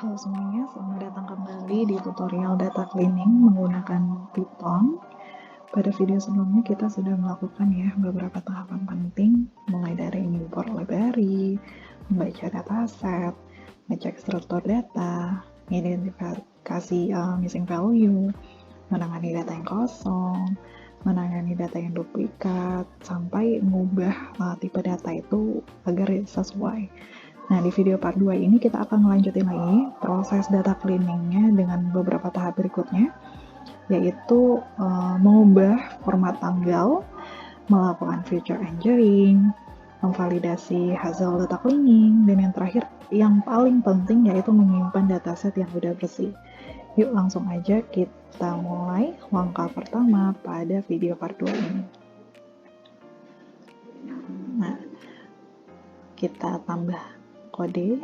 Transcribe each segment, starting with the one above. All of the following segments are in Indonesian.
Halo semuanya, selamat datang kembali di tutorial data cleaning menggunakan Python. Pada video sebelumnya kita sudah melakukan beberapa tahapan penting, mulai dari import library, membaca dataset, ngecek struktur data, identifikasi missing value, menangani data yang kosong, menangani data yang duplikat, sampai mengubah tipe data itu agar sesuai. Nah, di video part 2 ini kita akan melanjutin lagi proses data cleaningnya dengan beberapa tahap berikutnya, yaitu mengubah format tanggal, melakukan feature engineering, memvalidasi hasil data cleaning, dan yang terakhir, yang paling penting yaitu menyimpan dataset yang udah bersih. Yuk langsung aja kita mulai langkah pertama pada video part 2 ini. Nah, kita tambah kode.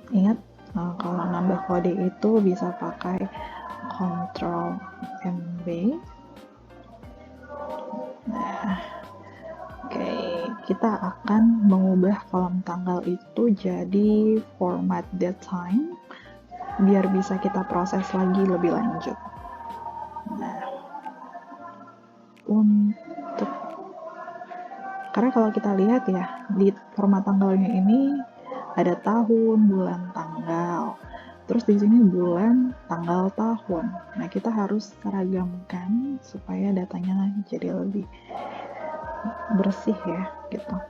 Ingat, kalau nambah kode itu bisa pakai Ctrl MB. Nah, oke, kita akan mengubah kolom tanggal itu jadi format datetime biar bisa kita proses lagi lebih lanjut. Nah, karena kalau kita lihat ya, di format tanggalnya ini ada tahun, bulan, tanggal. Terus di sini bulan, tanggal, tahun. Nah, kita harus seragamkan supaya datanya jadi lebih bersih ya, gitu.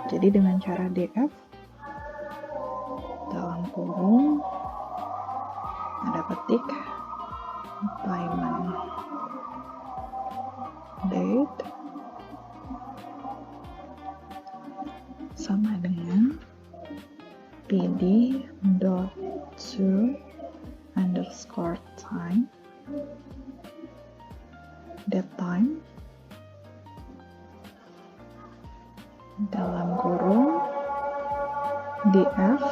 Jadi dengan cara df dalam kurung ada petik payment date sama dengan pd.to_time datetime dalam kurung df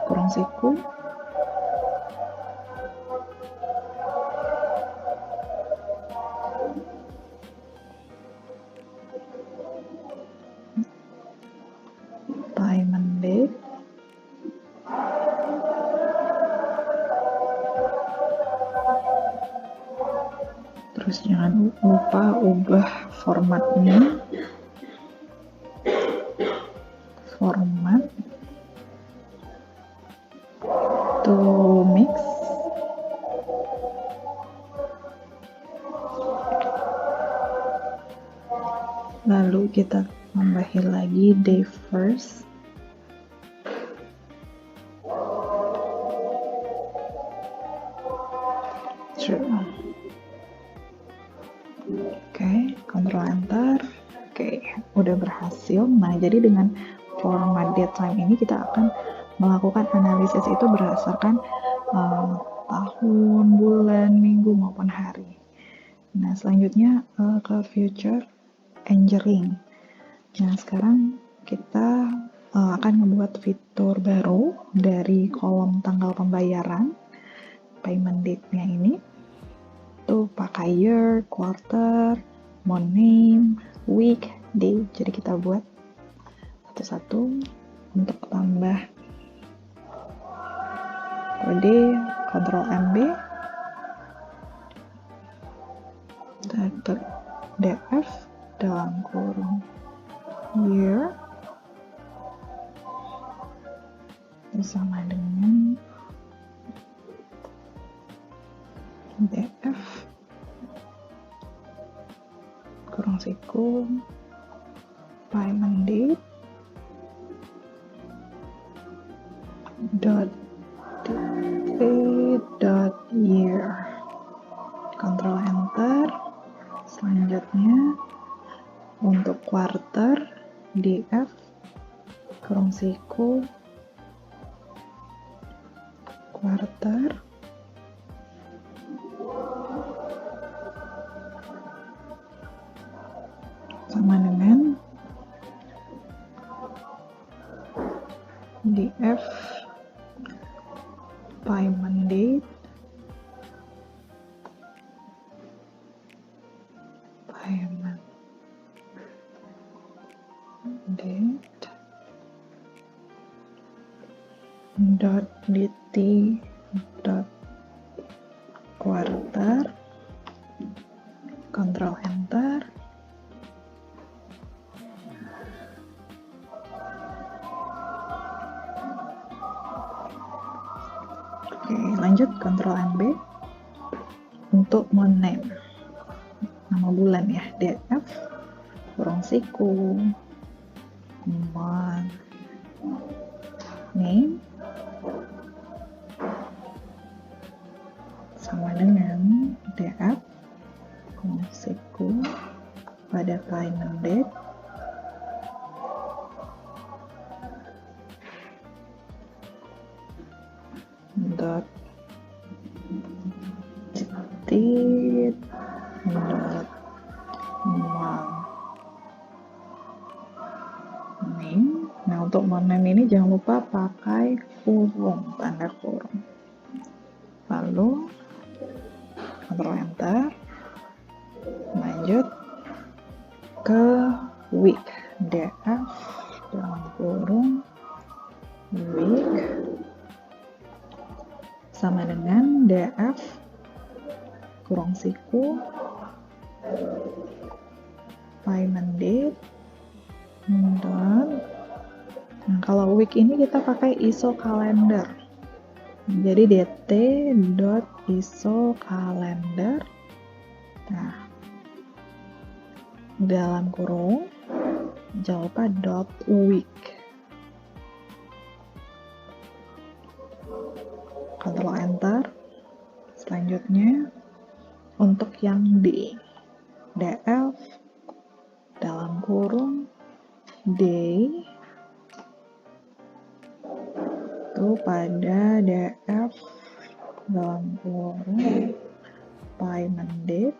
kurung siku payment date terus jangan lupa ubah formatnya, format to mix, lalu kita tambahin lagi day first, true. Oke, Ctrl Enter. Oke, udah berhasil. Nah, jadi dengan format datetime ini kita akan melakukan analisis itu berdasarkan tahun, bulan, minggu, maupun hari. Nah, selanjutnya ke feature engineering. Nah, sekarang kita akan membuat fitur baru dari kolom tanggal pembayaran, payment date-nya ini. Tuh pakai year, quarter, month name, week, day. Jadi kita buat satu-satu. Untuk tambah kode, Ctrl MB, df dalam kurung year sama dengan df kurung siku payment date .year. Ctrl Enter. Selanjutnya untuk quarter df kurung siku quarter sama dengan df payment date date .dt .quarter, Ctrl Enter. Oke, lanjut Ctrl NB untuk name nama bulan ya, DF kurang siku month name sama dengan DF kurang siku pada payment date dot date dot month name. Nah, untuk month name ini jangan lupa pakai kurung, tanda kurung. Lalu Ctrl Enter, lanjut ke week, DF dalam kurung week sama dengan DF kurang siku payment date dan nah, kalau week ini kita pakai ISO kalender, jadi dt.iso kalender. Nah, dalam kurung jangan lupa dot week. Ctrl Enter. Selanjutnya untuk yang D, DF dalam kurung day itu pada DF dalam kurung payment date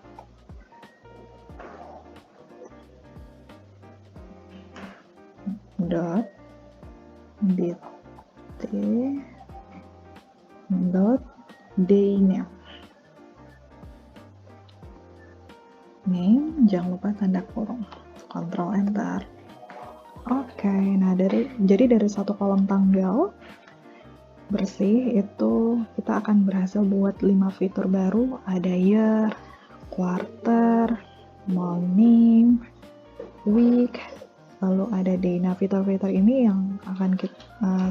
dot dt dot day name. Name jangan lupa tanda kurung. Ctrl Enter. Oke, nah jadi dari satu kolom tanggal bersih itu kita akan berhasil buat 5 fitur baru. Ada year, quarter, morning, week, lalu ada day. Nah, fitur-fitur ini yang akan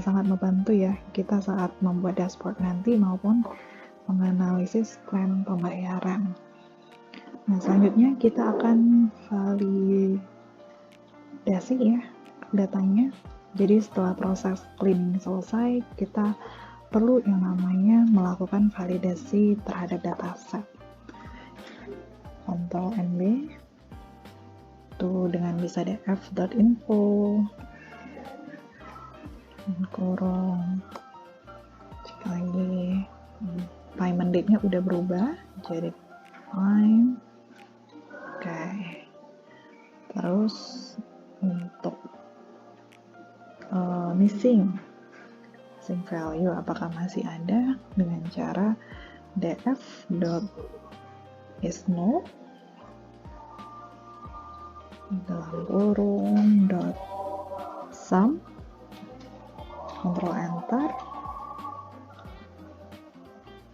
sangat membantu ya kita saat membuat dashboard nanti maupun menganalisis tren pembayaran. Nah, selanjutnya kita akan validasi ya datanya. Jadi setelah proses cleaning selesai, kita perlu yang namanya melakukan validasi terhadap dataset. Ctrl NB itu dengan bisa df.info kurung cek lagi payment date-nya udah berubah jadi time. Oke. Terus untuk missing value apakah masih ada dengan cara df.isNull dalam kurung .sum. Ctrl Enter.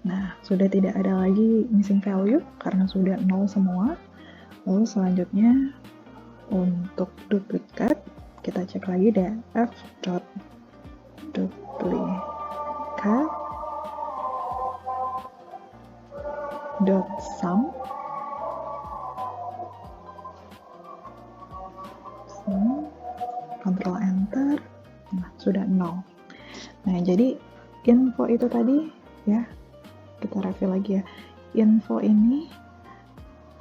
Nah, sudah tidak ada lagi missing value karena sudah 0 semua. Lalu selanjutnya untuk duplikat kita cek lagi df.duplikat .sum. Ctrl Enter. Nah, sudah 0. Nah, jadi info itu tadi ya, kita review lagi ya. Info ini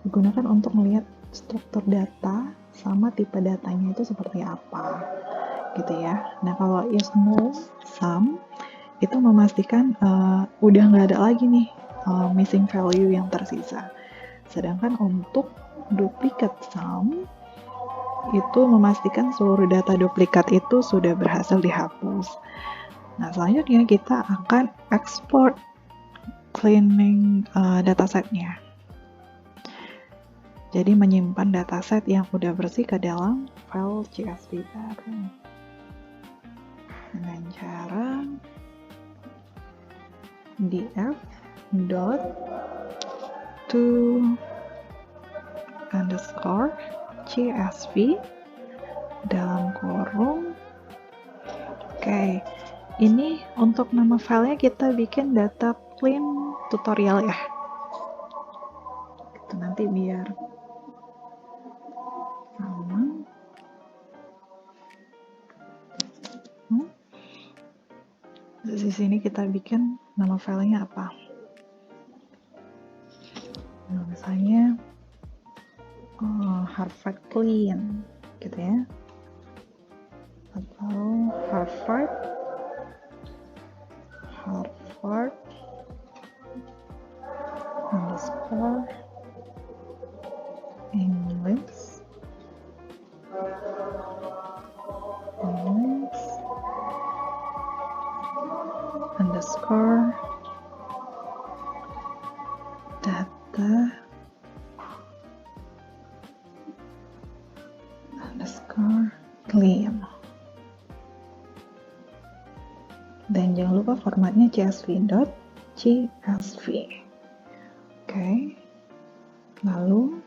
digunakan untuk melihat struktur data sama tipe datanya itu seperti apa gitu ya. Nah, kalau isNull sum itu memastikan udah nggak ada lagi nih missing value yang tersisa. Sedangkan untuk duplicate sum itu memastikan seluruh data duplikat itu sudah berhasil dihapus. Nah, selanjutnya kita akan export cleaning datasetnya. Jadi menyimpan dataset yang udah bersih ke dalam file CSV baru dengan cara df dot to underscore csv dalam kurung. Oke, ini untuk nama filenya kita bikin data clean tutorial ya. Itu nanti biar sama. Di sini kita bikin nama filenya apa? Nah, misalnya Harvard Clean gitu ya, atau Harvard underscore English underscore data underscore clean. Dan jangan lupa formatnya csv.csv. Oke. Lalu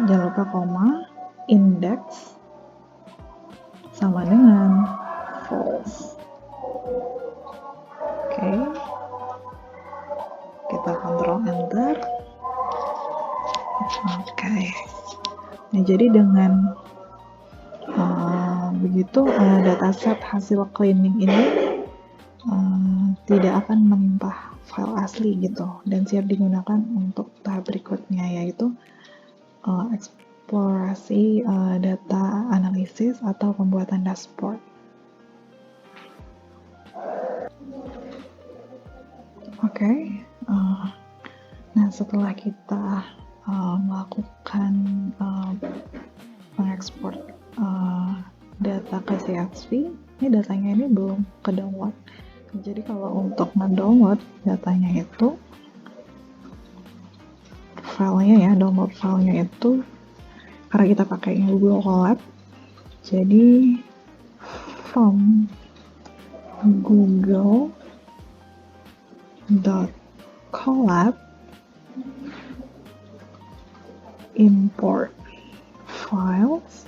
jangan lupa koma, index sama dengan false. Oke. Kita kontrol enter. Oke. Nah, jadi dengan begitu dataset hasil cleaning ini tidak akan menimpa file asli gitu, dan siap digunakan untuk tahap berikutnya, yaitu eksplorasi data analisis atau pembuatan dashboard. Oke. Nah, setelah kita melakukan mengekspor data ke CSV, ini datanya ini belum ke download. Jadi kalau untuk nge-download datanya itu, filenya ya, download filenya itu, karena kita pakai Google Colab, jadi from google.colab import files,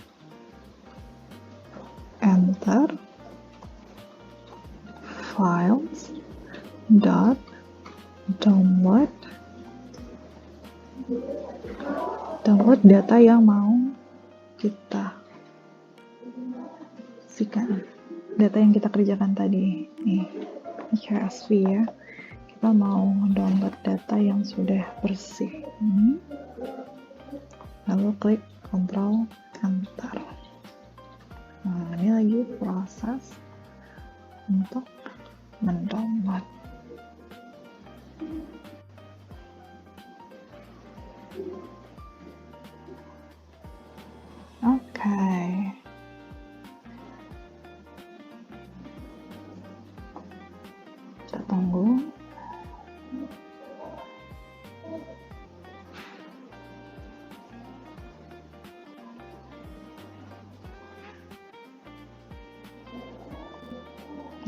enter files dot download data yang mau kita sikan, data yang kita kerjakan tadi nih, CSV ya. Kita mau download data yang sudah bersih ini, lalu klik Ctrl Enter. Nah, ini lagi proses untuk mendownload. Oke. Kita tunggu.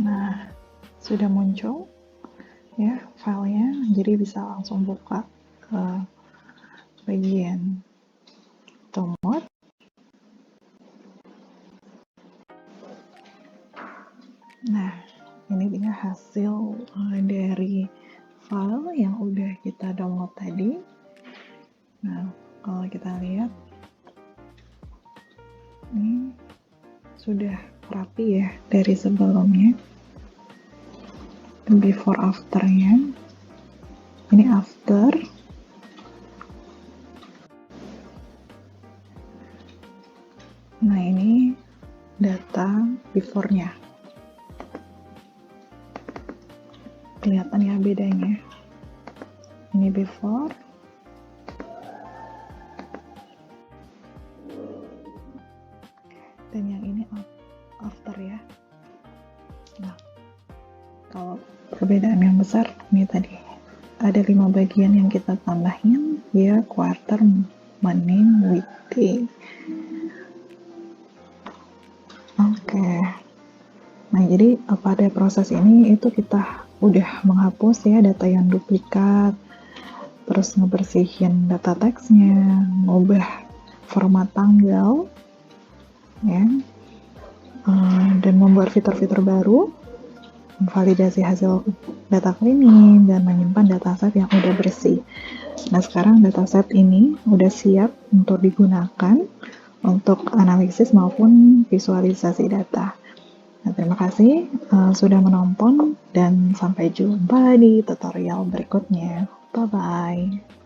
Nah, sudah muncul ya filenya, jadi bisa langsung buka ke bagian download. Nah, ini dia hasil dari file yang udah kita download tadi. Nah, kalau kita lihat ini sudah rapi ya dari sebelumnya. Before afternya, ini after. Nah, ini data before-nya. Kelihatan ya bedanya. Ini before, dan yang ini after ya. Nah, kalau perbedaan yang besar ini tadi ada 5 bagian yang kita tambahin ya, quarter, month, weekday. Oke. Nah, jadi pada proses ini itu kita udah menghapus ya data yang duplikat, terus ngebersihin data teksnya, ngubah format tanggal, ya, dan membuat fitur-fitur baru, validasi hasil data cleaning, dan menyimpan dataset yang udah bersih. Nah, sekarang dataset ini udah siap untuk digunakan untuk analisis maupun visualisasi data. Nah, terima kasih sudah menonton dan sampai jumpa di tutorial berikutnya. Bye-bye.